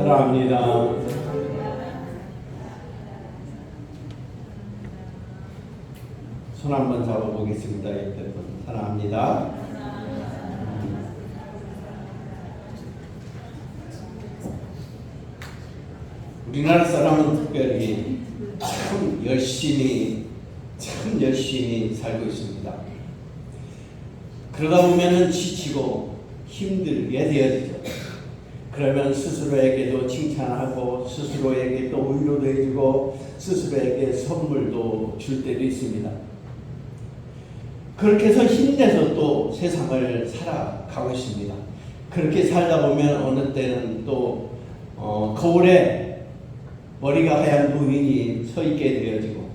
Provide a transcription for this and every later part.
사랑합니다. 손 한번 잡아보겠습니다. 이때는 사랑합니다. 우리나라 사람은 특별히 참 열심히 살고 있습니다. 그러다 보면은 지치고 힘들게 되어지죠. 그러면 스스로에게도 칭찬하고 스스로에게 또 위로도 해주고 스스로에게 선물도 줄 때도 있습니다. 그렇게 해서 힘내서 또 세상을 살아가고 있습니다. 그렇게 살다 보면 어느 때는 또 거울에 머리가 하얀 부인이 서 있게 되어지고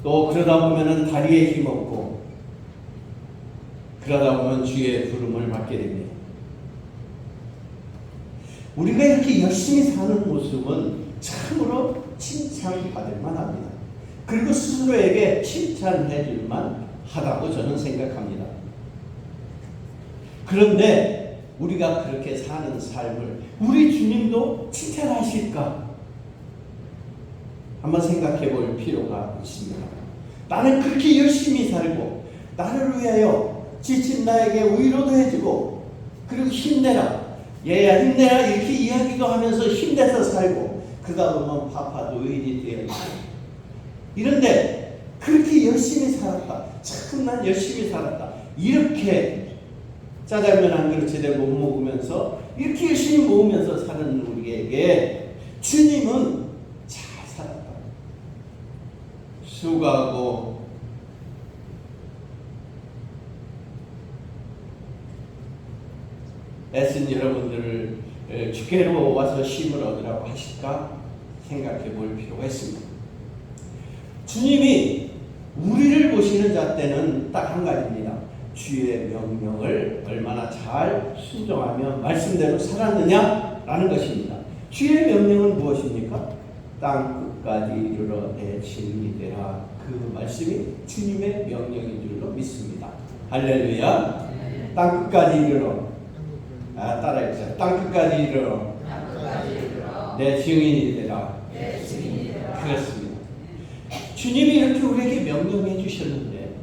또 그러다 보면은 다리에 힘없고 그러다 보면 주의 부름을 받게 됩니다. 우리가 이렇게 열심히 사는 모습은 참으로 칭찬받을 만합니다. 그리고 스스로에게 칭찬해 줄만 하다고 저는 생각합니다. 그런데 우리가 그렇게 사는 삶을 우리 주님도 칭찬하실까? 한번 생각해 볼 필요가 있습니다. 나는 그렇게 열심히 살고 나를 위하여 지친 나에게 위로도 해주고 그리고 힘내라 얘야 힘내라 이렇게 이야기도 하면서 힘내서 살고 그러다 보면 파파 노인이 되어 이런데 그렇게 열심히 살았다 참 난 열심히 살았다 이렇게 짜장면 한 그릇 제대로 못 먹으면서 이렇게 열심히 모으면서 사는 우리에게 주님은 잘 살았다 수고하고 애쓴 여러분들을 주께로 와서 쉼을 얻으라고 하실까 생각해 볼 필요가 있습니다. 주님이 우리를 보시는 잣대는 딱 한 가지입니다. 주의 명령을 얼마나 잘 순종하며 말씀대로 살았느냐라는 것입니다. 주의 명령은 무엇입니까? 땅 끝까지 이르러 내 증인이 되라. 그 말씀이 주님의 명령인 줄로 믿습니다. 할렐루야. 땅 끝까지 이르러 따라해주세요. 땅 끝까지 이르러 내 증인이 되라. 그렇습니다. 주님이 이렇게 우리에게 명령해 주셨는데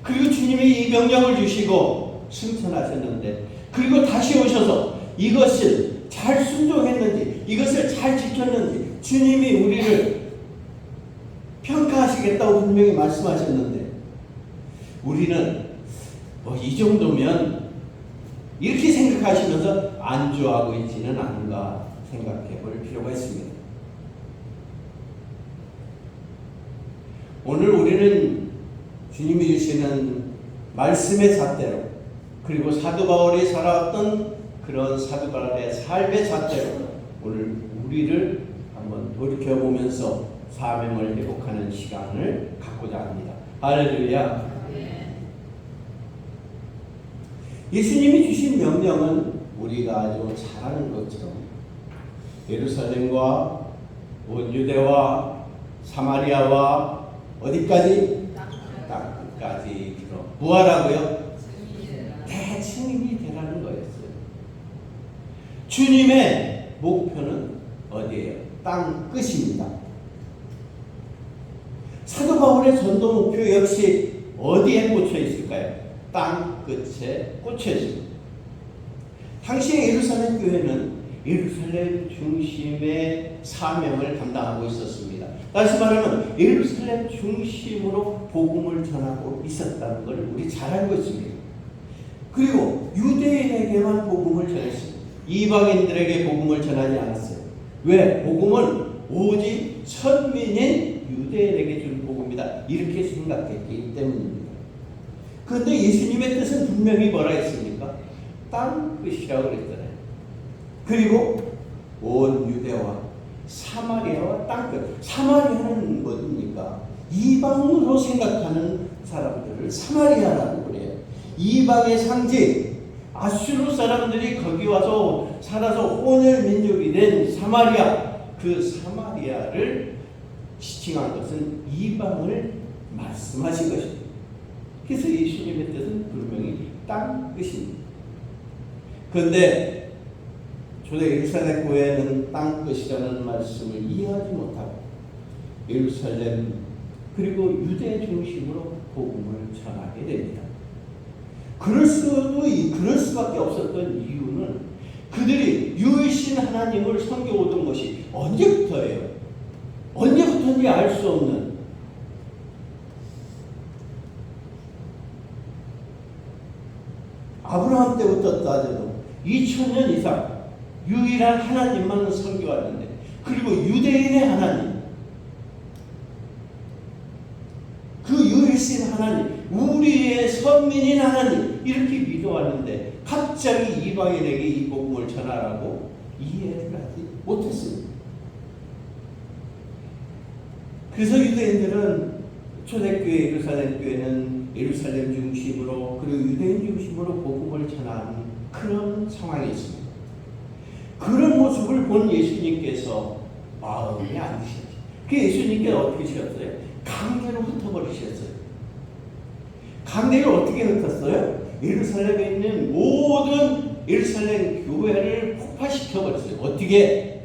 그리고 주님이 이 명령을 주시고 승천하셨는데 그리고 다시 오셔서 이것을 잘 순종했는지 이것을 잘 지켰는지 주님이 우리를 평가하시겠다고 분명히 말씀하셨는데 우리는 이 정도면 이렇게 생각하시면서 안주하고 있지는 않은가 생각해 볼 필요가 있습니다. 오늘 우리는 주님이 주시는 말씀의 잣대로 그리고 사도 바울이 살아왔던 그런 사도 바울의 삶의 잣대로 오늘 우리를 한번 돌이켜보면서 사명을 회복하는 시간을 갖고자 합니다. 할렐루야. 예수님이 주신 명령은 우리가 아주 잘 아는 것처럼 예루살렘과 온 유대와 사마리아와 어디까지? 땅 끝까지 이르러 뭐하라고요? 대증인이 되라는 거였어요. 주님의 목표는 어디예요? 땅 끝입니다. 사도 바울의 전도 목표 역시 어디에 꽂혀 있을까요? 땅 끝에 꽂혀 있습니다. 당시의 예루살렘 교회는 예루살렘 중심의 사명을 감당하고 있었습니다. 다시 말하면 예루살렘 중심으로 복음을 전하고 있었다는 것을 우리 잘 알고 있습니다. 그리고 유대인에게만 복음을 전했습니다. 이방인들에게 복음을 전하지 않았어요. 왜? 복음은 오직 선민인 유대인에게 준 복음이다. 이렇게 생각했기 때문입니다. 그런데 예수님의 뜻은 분명히 뭐라 했습니까? 땅 끝이라고 그랬잖아요. 그리고 온 유대와 사마리아와 땅끝. 사마리아는 뭡니까? 이방으로 생각하는 사람들을 사마리아라고 그래요. 이방의 상징. 아수르 사람들이 거기 와서 살아서 혼혈 민족이 된 사마리아. 그 사마리아를 지칭한 것은 이방을 말씀하신 것입니다. 그래서 예수님의 뜻은 분명히 땅 끝입니다. 그런데 초대 예루살렘 교회는 땅끝이라는 말씀을 이해하지 못하고 예루살렘 그리고 유대 중심으로 복음을 전하게 됩니다. 그럴 수밖에 없었던 이유는 그들이 유일신 하나님을 섬겨오던 것이 언제부터예요? 언제부터인지 알 수 없는 아브라함 때부터 따져도 2000년 이상 유일한 하나님만 섬겨왔는데, 그리고 유대인의 하나님, 그 유일신 하나님, 우리의 선민인 하나님 이렇게 믿어왔는데 갑자기 이방인에게 이 복음을 전하라고 이해를 하지 못했습니다. 그래서 유대인들은 초대교회 예루살렘 교회는 예루살렘 중심으로 그리고 유대인 중심으로 복음을 전하는 그런 상황이 있습니다. 그런 모습을 본 예수님께서 마음에 안 드셨죠. 그 예수님께서 어떻게 하셨어요? 강제로 흩어버리셨어요. 강제로 어떻게 흩었어요? 예루살렘에 있는 모든 예루살렘 교회를 폭파시켜버렸어요. 어떻게?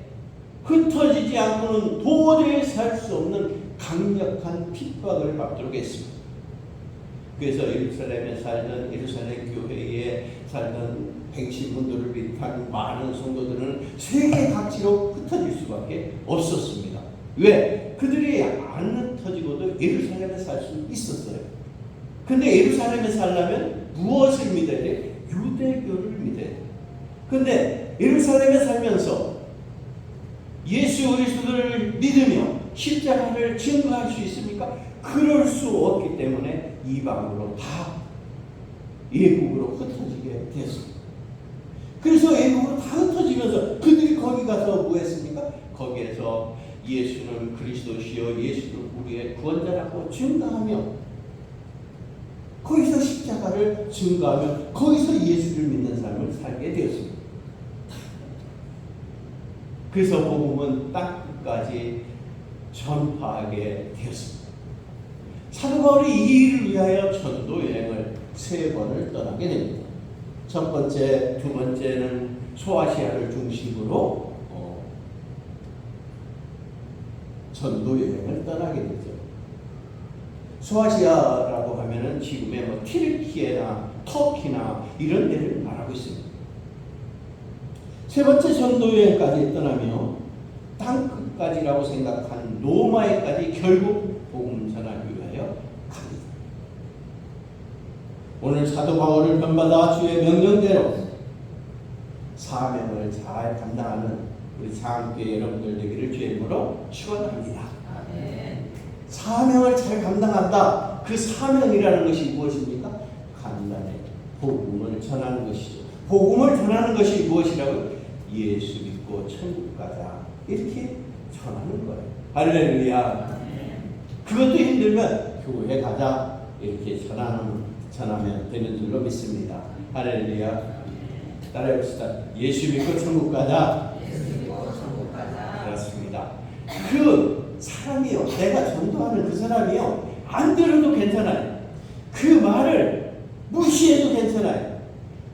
흩어지지 않고는 도저히 살 수 없는 강력한 핍박을 받도록 했습니다. 그래서 예루살렘에 살던 예루살렘 교회에 살던 백신분들을 비롯한 많은 성도들은 세계 각지로 흩어질 수밖에 없었습니다. 왜? 그들이 안 흩어지고도 예루살렘에 살 수 있었어요. 근데 예루살렘에 살려면 무엇을 믿어야 돼? 유대교를 믿어야 돼. 근데 예루살렘에 살면서 예수 그리스도를 믿으며 십자가를 증거할 수 있습니까? 그럴 수 없기 때문에 이방으로 다 예국으로 흩어지게 되었습니다. 그래서 예국으로 다 흩어지면서 그들이 거기 가서 뭐 했습니까? 거기에서 예수는 그리스도시요 예수는 우리의 구원자라고 증거하며 거기서 십자가를 증거하며 거기서 예수를 믿는 삶을 살게 되었습니다. 그래서 복음은 땅끝까지 전파하게 되었습니다. 사도 바울이 이 일을 위하여 전도 여행을 3번을 떠나게 됩니다. 첫 번째, 두 번째는 소아시아를 중심으로 전도 여행을 떠나게 되죠. 소아시아라고 하면은 지금의 뭐 튀르키예나 터키나 이런 데를 말하고 있습니다. 세 번째 전도 여행까지 떠나며 땅끝까지라고 생각한 로마에까지 결국 복음 전하기 위하여 갑니다. 오늘 사도 바울을 본받아 주의 명령대로 사명을 잘 감당하는 우리 장교회 여러분들 되기를 주의 이름으로 축원합니다. 사명을 잘 감당한다. 그 사명이라는 것이 무엇입니까? 간단해. 복음을 전하는 것이죠. 복음을 전하는 것이 무엇이라고요? 예수 믿고 천국 가자. 이렇게 전하는 거예요. 할렐루야. 그것도 힘들면 교회 가자. 이렇게 전하면 되는 줄로 믿습니다. 할렐루야. 따라해봅시다. 예수 믿고 천국 가자. 그렇습니다. 그 사람이요, 내가 전도하는 그 사람이요, 안 들어도 괜찮아요. 그 말을 무시해도 괜찮아요.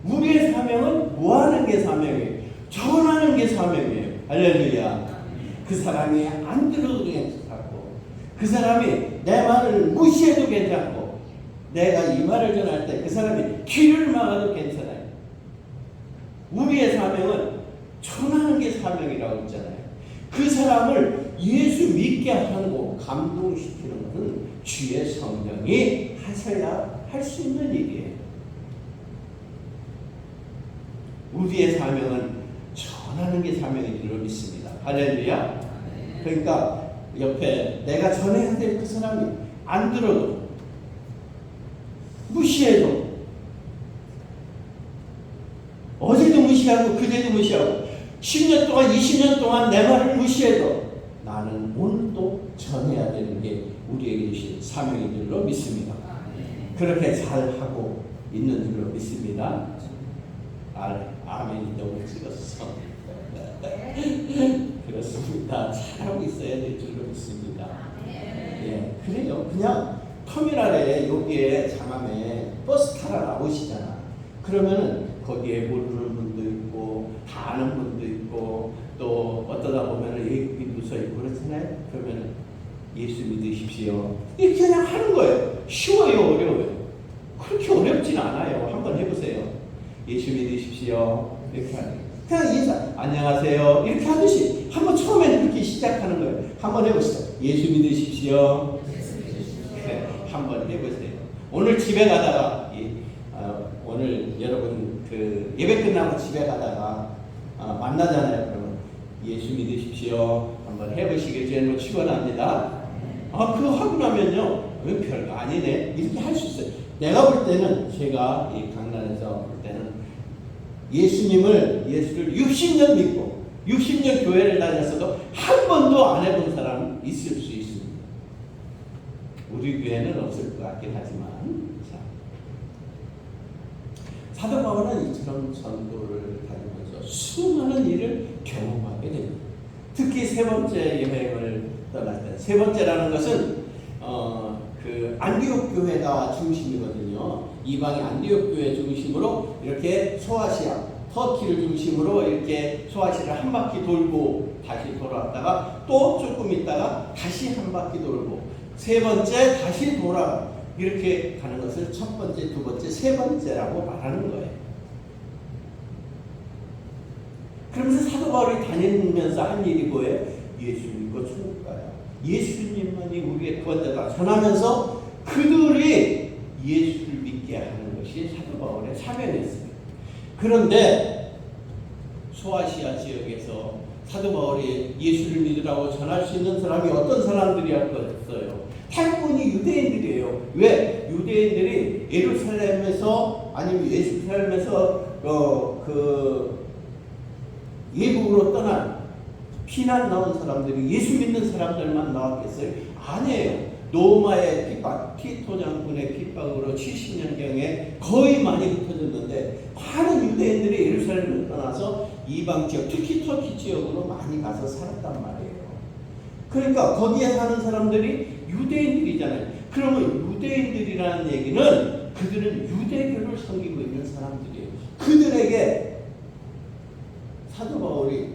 우리의 사명은 뭐하는 게 사명이에요? 전하는 게 사명이에요. 할렐루야. 그 사람이 안 들어도 괜찮고, 그 사람이 내 말을 무시해도 괜찮고, 내가 이 말을 전할 때 그 사람이 귀를 막아도 괜찮아요. 우리의 사명은 전하는 게 사명이라고 했잖아요. 그 사람을 예수 믿게 하고 감동시키는 것은 주의 성령이 하셔야 할 수 있는 일이에요. 우리의 사명은 전하는 게 사명인 줄로 믿습니다. 할렐루야. 그러니까 옆에 내가 전해야 될 그 사람이 안 들어도 무시해도 어제도 무시하고 그제도 무시하고 10년 동안 20년 동안 내 말을 무시해도 나는 오늘도 전해야 되는 게 우리에게 주신 사명인 줄로 믿습니다. 그렇게 잘하고 있는 줄로 믿습니다. 아멘이 너무 찍었어. 그렇습니다. 잘하고 있어야 될 줄로 믿습니다. 예, 그래요. 그냥 터미널에 여기에 장암에 버스 타러 나오시잖아. 그러면은 거기에 모르는 분도 있고 다 아는 분도 있고 또 어떠다 보면은 예국이 묻어 있고 그렇잖아요. 그러면은 예수 믿으십시오. 이렇게 그냥 하는 거예요. 쉬워요, 어려워요? 그렇게 어렵진 않아요. 한번 해보세요. 예수 믿으십시오. 이렇게 하는 거예요. 그냥 인사, 안녕하세요. 이렇게 하듯이 한번 처음에는 그렇게 시작하는 거예요. 한번 해보시죠. 예수 믿으십시오. 네, 한번 해보세요. 오늘 집에 가다가 오늘 여러분 그 예배 끝나고 집에 가다가 만나잖아요. 그러면 예수 믿으십시오. 한번 해보시겠죠? 뭐 축원합니다. 그거 하고 나면요, 별거 아니네 이렇게 할 수 있어요. 내가 볼 때는 제가 이 강단에서 볼 때는 예수를 60년 믿고 60년 교회를 다녔어도 한 번도 안 해본 사람 있을 수 있습니다. 우리 교회는 없을 것 같긴 하지만 사도 바울은 이처럼 전도를 다니면서 수많은 일을 경험하게 됩니다. 특히 세 번째 여행을 떠날 때, 세 번째라는 것은 그 안디옥 교회가 중심이거든요. 이방의 안디옥 교회 중심으로 이렇게 소아시아, 터키를 중심으로 이렇게 소아시아를 한 바퀴 돌고 다시 돌아왔다가 또 조금 있다가 다시 한 바퀴 돌고 세 번째 다시 돌아 이렇게 가는 것을 첫 번째, 두 번째, 세 번째라고 말하는 거예요. 그러면서 사도 바울이 다니면서 한 일이 뭐예요? 예수 믿고 천국 가요. 예수님만이 우리의 구원자다 전하면서 그들이 예수를 믿게 하는 것이 사도 바울의 사명이었습니다. 그런데 소아시아 지역에서 사도 바울이 예수를 믿으라고 전할 수 있는 사람이 어떤 사람들이었어요? 대부분이 유대인들이에요. 왜? 유대인들이 예루살렘에서 아니면 예루살렘에서 예국으로 떠난 피난 나온 사람들이 예수 믿는 사람들만 나왔겠어요? 아니에요. 로마의 핍박, 티토 장군의 핍박으로 70년경에 거의 많이 흩어졌는데 많은 유대인들이 예루살렘을 떠나서 이방 지역, 특히 터키 지역으로 많이 가서 살았단 말이에요. 그러니까 거기에 사는 사람들이 유대인들이잖아요. 그러면 유대인들이라는 얘기는 그들은 유대교를 섬기고 있는 사람들이에요. 그들에게 사도 바울이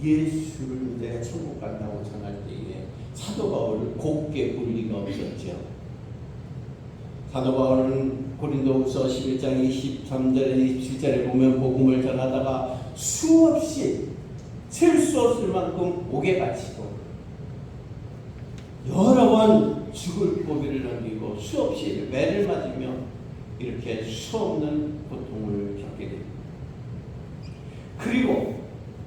예수를 믿어야 천국 간다고 전할 때에 사도 바울을 곱게 볼 리가 없었죠. 사도 바울은 고린도후서 11장 23절에 27절에 보면 복음을 전하다가 수없이 셀 수 없을 만큼 옥에 갇히고 여러 번 죽을 고비를 넘기고 수없이 매를 맞으며 이렇게 수없는 고통을 겪게 됩니다. 그리고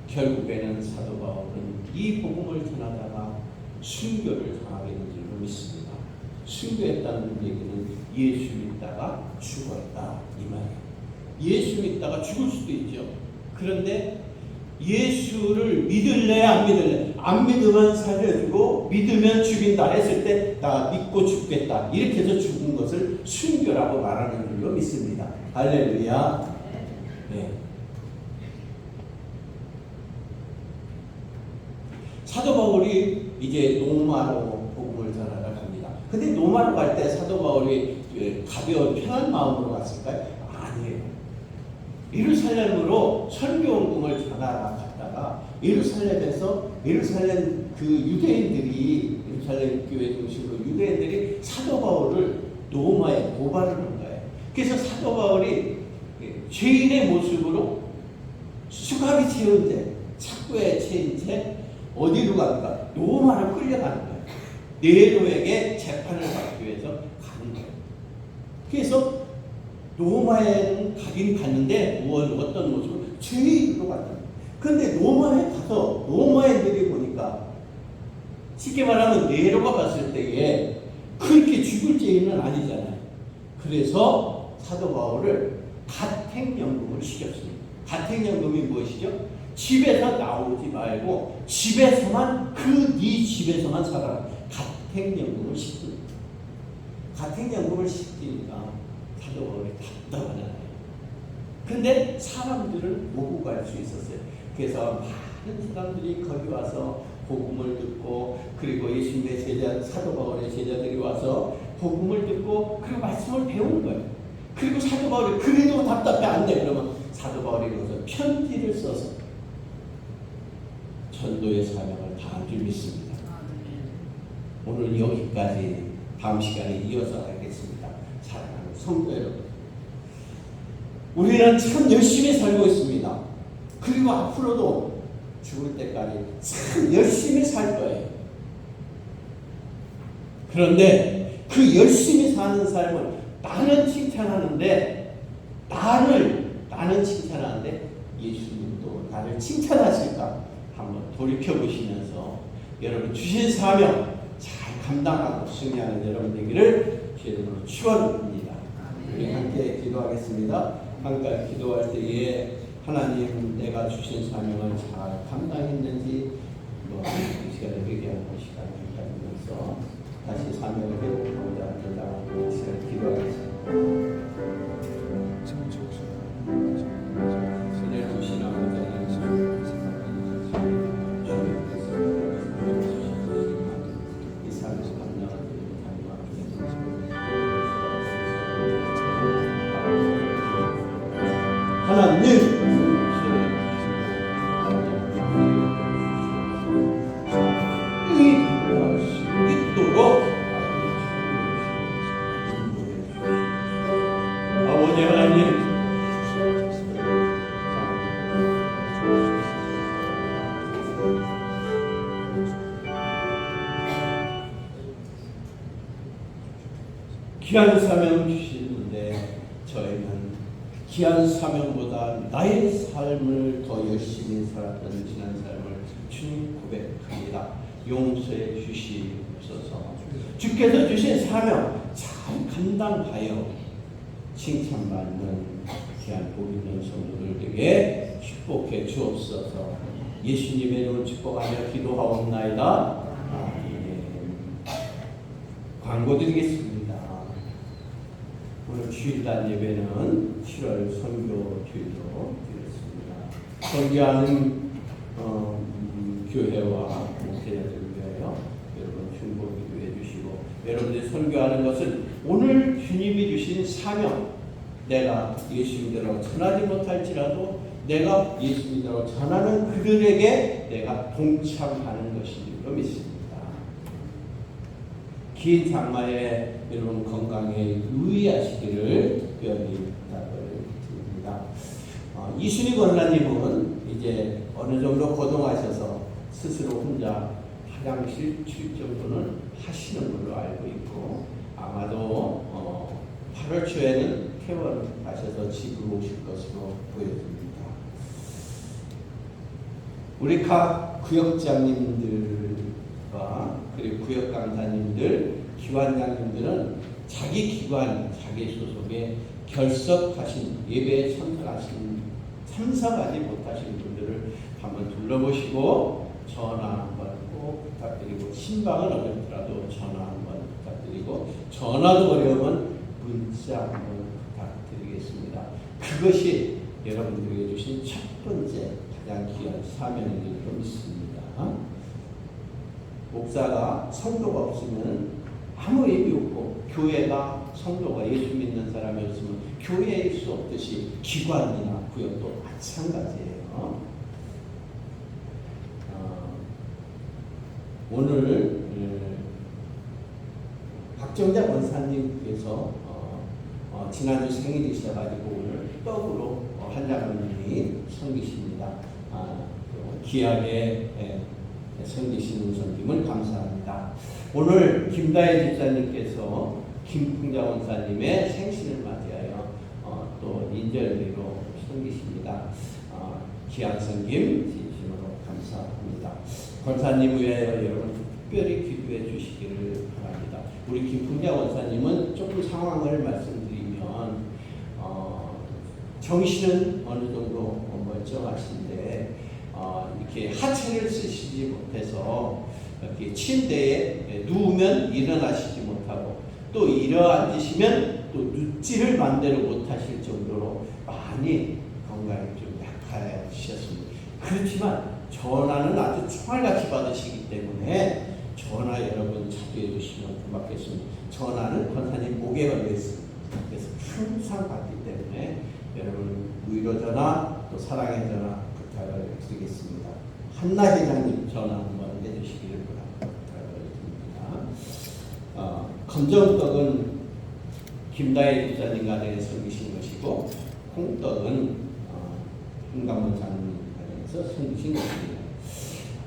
결국에는 사도 바울은 이 복음을 전하다가 순교를 당하게 된 줄로 믿습니다. 순교했다는 얘기는 예수 믿다가 죽었다 이 말이에요. 예수 믿다가 죽을 수도 있죠. 그런데 예수를 믿을래 안 믿을래? 안 믿으면 살려주고 믿으면 죽인다 했을 때 나 믿고 죽겠다 이렇게 해서 죽은 것을 순교라고 말하는 줄로 믿습니다. 할렐루야. 네. 사도 바울이 이제 로마로 복음을 전하러 갑니다. 근데 로마로 갈 때 사도 바울이 가벼운 편한 마음으로 갔을까요? 아니에요. 예루살렘으로 선교운동을 전하러 갔다가 예루살렘에서 예루살렘 그 유대인들이 예루살렘 교회 중심으로 유대인들이 사도 바울을 로마에 고발을 한 거예요. 그래서 사도 바울이 죄인의 모습으로 수갑이 채운 채 착고에 채인 채 어디로 갑니까? 로마로 끌려가는 거예요. 네로에게 재판을 받기 위해서 가는 거예요. 그래서 로마에는 가긴 갔는데 어떤 모습으로 죄인으로 갔다. 그런데 로마에 가서 로마인들이 보니까 쉽게 말하면 네로가 봤을 때에 그렇게 죽을 죄인은 아니잖아요. 그래서 사도 바울을 가택연금을 시켰습니다. 가택연금이 무엇이죠? 집에서 나오지 말고 집에서만 네 집에서만 살아라. 가택연금을 시킵니다. 가택연금을 시키니까 사도 바울이 답답하잖아요. 근데 사람들을 모고 갈 수 있었어요. 그래서 많은 사람들이 거기 와서 복음을 듣고 그리고 예수님의 제자 사도 바울의 제자들이 와서 복음을 듣고 그리고 말씀을 배우는 거예요. 그리고 사도 바울이 그래도 답답해 안 돼. 그러면 사도 바울이 거기서 편지를 써서 전도의 사명을 다한 줄 믿습니다. 오늘 여기까지 다음 시간에 이어서 하겠습니다. 사랑하는 성도 여러분, 우리는 참 열심히 살고 있습니다. 그리고 앞으로도 죽을 때까지 참 열심히 살 거예요. 그런데 그 열심히 사는 삶을 나는 칭찬하는데 나는 칭찬하는데 예수님도 나를 칭찬하실까 한번 돌이켜 보시면서 여러분 주신 사명 잘 감당하고 승리하는 여러분 되기를 주님으로 축원합니다. 우리 함께 기도하겠습니다. 함께 기도할 때에 하나님 내가 주신 사명을 잘 감당했는지 이 시간에 회개하는 시간을 가지면서 다시 사명을 회복하고자 전당하고 이 시간에 기도하겠습니다. 은혜를 주신 아버지 하나님 이 삶에서 감당하는 하나님 귀한 사명 주시는데 저희는 귀한 사명보다 나의 삶을 더 열심히 살았던 지난 삶을 주님 고백합니다. 용서해 주시옵소서. 주께서 주신 사명 잘 감당하여 칭찬받는 귀한 복 있는 성도들에게 축복해 주옵소서. 예수님의 이름을 축복하며 기도하옵나이다. 광고 드리겠습니다. 오늘 주일날 예배는 7월 선교 주일로 드렸습니다. 선교하는 교회와 목회자들 위하여 여러분 중보 기도해 주시고, 여러분들이 선교하는 것은 오늘 주님이 주신 사명, 내가 예수님대로 전하지 못할지라도 내가 예수님대로 전하는 그들에게 내가 동참하는 것인 줄로 믿습니다. 긴 장마에 여러분 건강에 유의하시기를 특별히 부탁을 드립니다. 이순희 권사님은 이제 어느 정도 거동하셔서 스스로 혼자 화장실 출정도는 하시는 걸로 알고 있고, 아마도 8월 초에는 퇴원 하셔서 집으로 오실 것으로 보여집니다. 우리 각 구역장님들과 그리고 구역 강사님들, 기관장님들은 자기 기관, 자기 소속에 결석하신 예배에 참석하지 못하신 분들을 한번 둘러보시고 전화 한번 꼭 부탁드리고, 신방은 어렵더라도 전화 한번 부탁드리고, 전화도 어려우면 문자 한번 부탁드리겠습니다. 그것이 여러분들에게 주신 첫 번째 가장 귀한 사명인 줄로 믿습니다. 목사가 성도가 없으면 아무 의미 없고, 교회가 성도가 예수 믿는 사람이 없으면 교회일 수 없듯이 기관이나 구역도 마찬가지예요. 오늘 박정자 권사님께서 지난주 생일이셔가지고 오늘 떡으로 한 장로님이 섬기십니다. 귀하게 섬기시는 섬김을 감사합니다. 오늘 김다혜 집사님께서 김풍자 원사님의 생신을 맞이하여 또 인절미로 섬기십니다. 귀한 섬김 진심으로 감사합니다. 권사님 위하여 여러분 특별히 기도해 주시기를 바랍니다. 우리 김풍자 원사님은 조금 상황을 말씀드리면 정신은 어느 정도 멀쩡하신데 이렇게 하체를 쓰시지 못해서 이렇게 침대에 누우면 일어나시지 못하고, 또 일어앉으시면 또 눕지를 마음대로 못하실 정도로 많이 건강이 좀 약하셨습니다. 그렇지만 전화는 아주 총알같이 받으시기 때문에 전화 여러분 자주 해주시면 고맙겠습니다. 전화는 권사님 목에 걸려 있습니다. 그래서 항상 항상 받기 때문에 여러분 위로 전화 또 사랑의 전화 부탁을 드리겠습니다. 한나 회장님 전화 한번 해주시기를 부탁을 드립니다. 검정떡은 김다혜 집사님과 내에 섬기신 것이고 홍떡은 김감원 장로님 가정에서 섬기신 것입니다.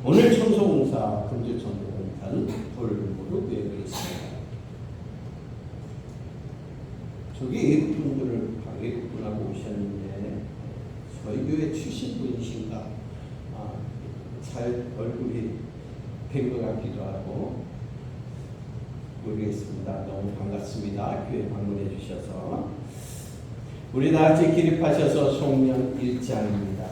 오늘 청소공사 금주청소공사는 돌무로 구역을 있습니다. 저기 외국분하고 오셨는데 저희 교회 출신 분이신가 잘 얼굴이 뵌 것 같기도 하고 모르겠습니다. 너무 반갑습니다. 교회 방문해 주셔서 우리 다 같이 기립하셔서 송명 1장입니다.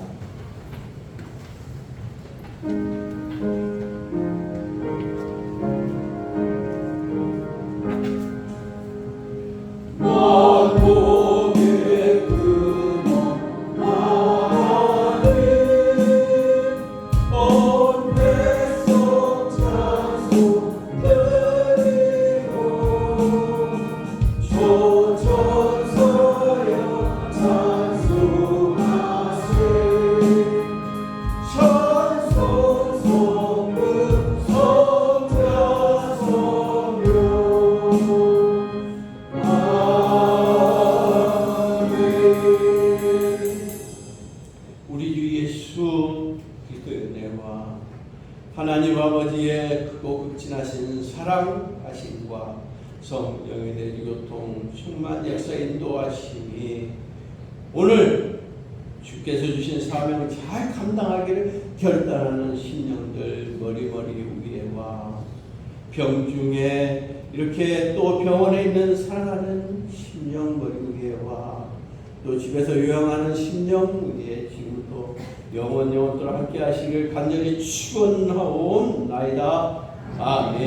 하나님 아버지의 크고 극진하신 사랑하심과 성령의 내주교통 충만 역사 인도하심이 오늘 주께서 주신 사명 잘 감당하기를 결단하는 심령들 머리머리 위에와 병중에 이렇게 또 병원에 있는 사랑하는 심령 머리 위에와 또 집에서 요양하는 심령 위에 지금도 영원토록 함께 하시길 간절히 축원하옵나이다. 아멘.